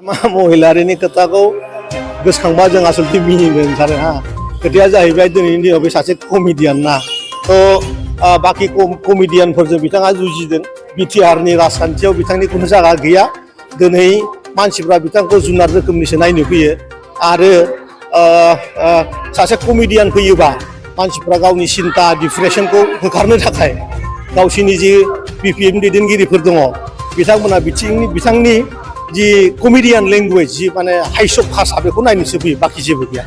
महिलारिनि खोथाखौ गोसोखांबा जों आसलथे मिनिनो ओंखारो हा खोथाया जाहैबाय दिनैनि दिनाव बे सासे कमेडियान ना बाखि कमेडियानफोरजों बिथाङा जुजिदों बिटिआरनि राजखान्थियाव बिथांनि खुनु जायगा गैया दिनै मानसिफ्रा बिथांखौ जुनार रोखोमनिसो नायनो फैयो आरो सासे कमेडियान फैयोबा मानसिफ्रा गावनि सिन्था डिप्रेसनखौ होखारनो थाखाय गावसिनि जि बिपिएम दैदेनगिरिफोर दङ बिथांमोना बिथांनि जि कमेडियान लेंगुवेज जि माने हाइसब भाषा बेखौ नायनोसो फैयो बाखि जेबो गैया।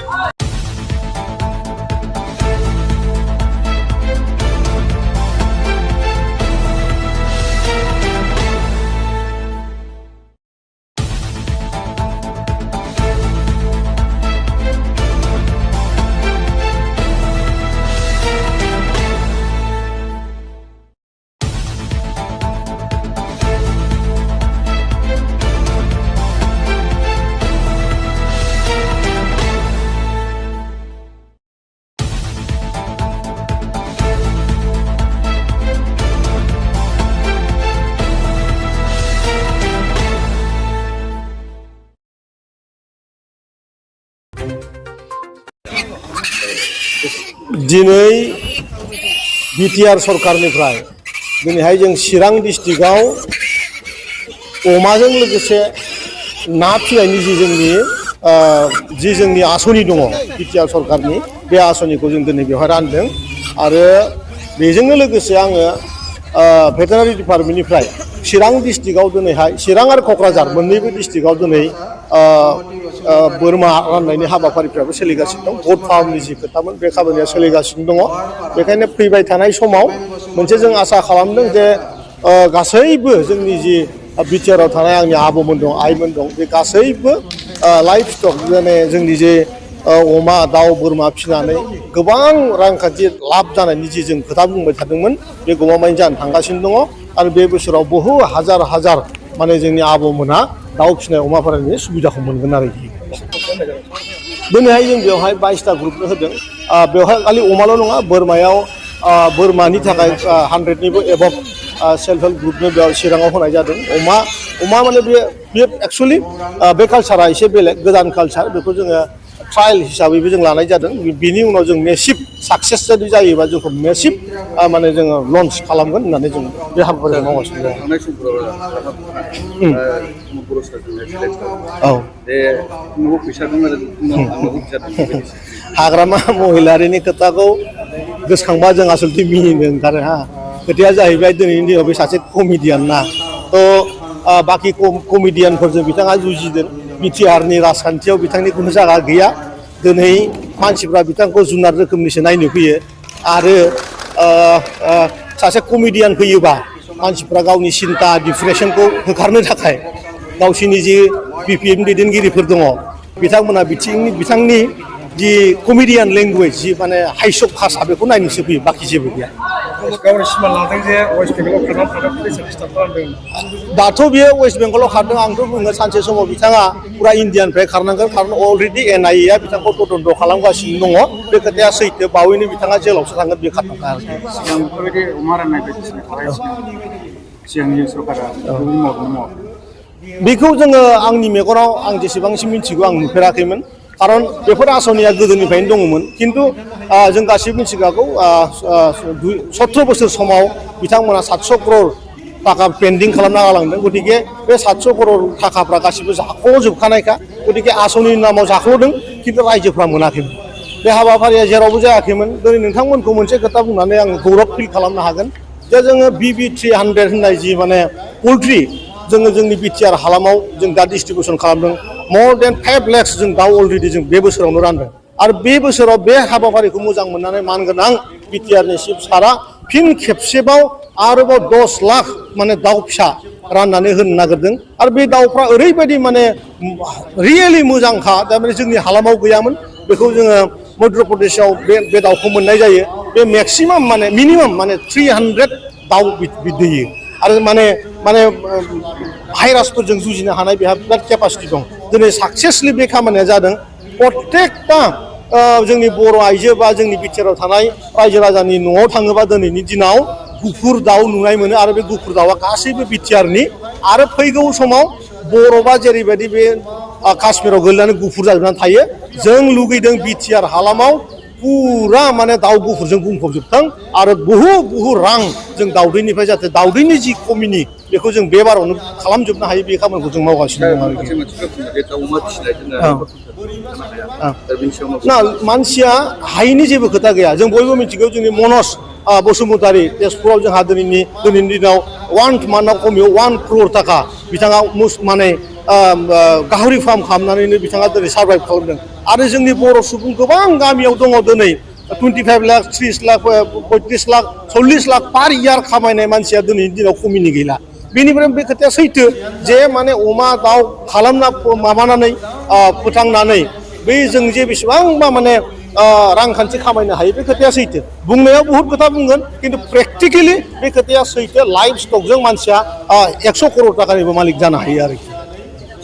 दिनै बिटिआर सरकारनिफ्राय दिनैहाय जों चिरां डिस्ट्रिक्टआव अमाजों लोगोसे ना फिनायनि जि जोंनि आसनि दङ बिटिआर सरकारनि बे आसनिखौ जों दिनै बेवहाय रानदों आरो बेजोंनो लोगोसे आङो भेटेनारि डिपार्टमेन्टनिफ्राय चिरां डिस्ट्रिक्टआव दिनैहाय चिरां आरो क'क्राझार मोननैबो डिस्ट्रिक्टआव दिनै बोरमा राननायनि हाबाफारिफ्राबो सोलिगासिनो दं गट फार्मनि जि खोथामोन बे खामानिया सोलिगासिनो दङ बेखायनो फैबाय थानाय समाव मोनसे जों आसा खालामदों जे गासैबो जोंनि जि बिटिआरआव थानाय आंनि आबौमोन दं आइमोन दं बे गासैबो लाइफ स्टक माने जोंनि जे अमा दाउ बोरमा फिनानै गोबां रांखान्थि लाब जानायनि जि जों खोथा बुंबाय थादोंमोन बे गमामायैनो जानो थांगासिनो दङ आरो बे बोसोराव बहु हाजार माने जोंनि आबौमोनहा दाउ फिनाय अमा फाननायनि सुबिदाखौ मोनगोन आरोखि दिनैहाय जों बेवहाय 22टा ग्रुपनो होदों बेवहाय खालि अमाल' नङा बोरमायाव बोरमानि थाखाय 100निबो एबभ सेल्फ हेल्प ग्रुपनो बेयाव चिराङाव होनाय जादों अमा माने बे एक्सुवेलि बे कालसारा एसे बेलेग गोदान कालसार बेखौ जोङो ट्रायल हिसाबैबो जों लानाय जादों बिनि उनाव जों मेसिभ साक्सेस जुदि जायोबा जोंखौ मेसिभ माने जोङो लन्च खालामगोन होननानै जों बे हाबाफारिखौ मावगासिनो दं। हाग्रामा महिलारिनि खोथाखौ गोसोखांबा जों आसलथे मिनिनो ओंखारो हा खोथाया जाहैबाय दिनैनि दिनाव बे सासे कमेडियान ना बाखि कमेडियानफोरजों बिथाङा जुजिदों बिटिआरनि राजखान्थियाव बिथांनि खुनु जायगा गैया दिनै मानसिफ्रा बिथांखौ जुनार रोखोमनिसो नायनो फैयो आरो सासे कमेडियान फैयोबा मानसिफ्रा गावनि सिन्था डिप्रेसनखौ होखारनो थाखाय गावसिनि जि बिपिएम दैदेनगिरिफोर दङ बिथांमोना बिथांनि जि कमेडियान लेंगुवेज जि माने हाइसब भाषा बेखौ नायनोसो फैयो बाखि जेबो गैया। गावनि सिमा लादों जे वेस्ट बेंगलाव खारनानै स्टार्ट खालामदों दाथ' बियो वेस्ट बेंगलाव खारदों आंथ' बुङो सानसे समाव बिथाङा पुरा इण्डियानिफ्राय खारनांगोन खारन अलरेडि एनआइएआ बिथांखौ तदन्त खालामगासिनो दङ बे खोथाया सैथो बावैनो बिथाङा जेलावसो थांगोन बे खारनांगोन आरोखि बेफोरबायदि अमा राननाय बायदिसिना सिगांनि सरकारा बेखौ जोङो आंनि मेगनाव आं जेसेबांसिम मिथिगौ आं नुफेराखैमोन खारन बेफोर आसनिया गोदोनिफ्रायनो दङमोन खिन्थु जों गासिबो मिथिखागौ 17 बोसोर समाव बिथांमोना 700 करोड़ थाखा पेन्डिं खालामना गालांदों गतिके बे 700 करोड़ थाखाफ्रा गासिबो जाख'जोबखानायखा गतिके आसनिनि नामाव जाख'दों खिन्थु रायजोफ्रा मोनाखैमोन बे हाबाफारिया जेरावबो जायाखैमोन दिनै नोंथांमोनखौ मोनसे खोथा बुंनानै आं गौरब फिल खालामनो हागोन जे जोङो BB300 होननाय जि माने पल्ट्रि जोङो जोंनि बिटिआर हालामाव जों दा डिस्ट्रिबिउसन खालामदों more than 5 lakhs जों दाउ अलरेडि जों बे बोसोरावनो रानदों आरो बे बोसोराव बे हाबाफारिखौ मोजां मोननानै मानगोनां बिटिआरनि चिफ सारा फिन खेबसेबाव आरोबाव 10 लाख माने दाउ फिसा राननानै होनो नागिरदों आरो बे दाउफ्रा ओरैबायदि माने रियेलि मोजांखा थारमाने जोंनि हालामाव गैयामोन बेखौ जोङो मध्य प्रदेशआव बे दाउखौ मोननाय जायो बे मेक्सिमाम माने मिनिमाम माने 300 दाउ दैयो आरो माने भाइरासफोरजों जुजिनो हानाय बेहा बिराद केपासिटि दं दिनै साक्सेसलि बे खामानिया जादों प्रत्येकटा जोंनि बर' आइजो बा जोंनि बिटिआरआव थानाय रायजो राजानि न'आव थाङोबा दिनैनि दिनाव गुफुर दाउ नुनाय मोनो आरो बे गुफुर दाउआ गासैबो बिटिआरनि आरो फैगौ समाव बरफआ जेरैबायदि बे काश्मीराव गोलैनानै गुफुर जाजोबनानै थायो जों लुगैदों बिटिआर हालामाव पुरा माने दाउ गुफुरजों बुंफबजोबथों आरो बहु रां जों दाउदैनिफ्राय जाहाथे दाउदैनि जि खमिनि बेखौ जों बे बारावनो खालामजोबनो हायो बे खामानिखौ जों मावगासिनो दं आरोखि ना मानसिया हायिनि जेबो खोथा गैया जों बयबो मिथिगौ जोंनि मनज बसुमतारी तेजपुराव जोंहा दिनैनि दिनाव 1 मान्थआव खमियाव 1 crore थाखा बिथाङा माने गाहरि फार्म खालामनानैनो बिथाङा दिनै सार्भाइभ खालामदों आरो जोंनि बर' सुबुं गोबां गामियाव दङ दिनै 25 लाख 30 लाख 35 लाख 40 लाख पार इयार खामायनाय मानसिया दिनैनि दिनाव खमिनि गैला बेनिफ्राय बे खोथाया सैथो जे माने अमा दाउ खालामना माबानानै फोथांनानै बै जों जे बेसेबांबा माने रांखान्थि खामायनो हायो बे खोथाया सैथो बुंनायाव बहुद खोथा बुंगोन खिन्थु प्रेक्टिकेलि बे खोथाया सैथो लाइफ स्टकजों मानसिया 100 crore थाखानिबो मालिक जानो हायो आरोखि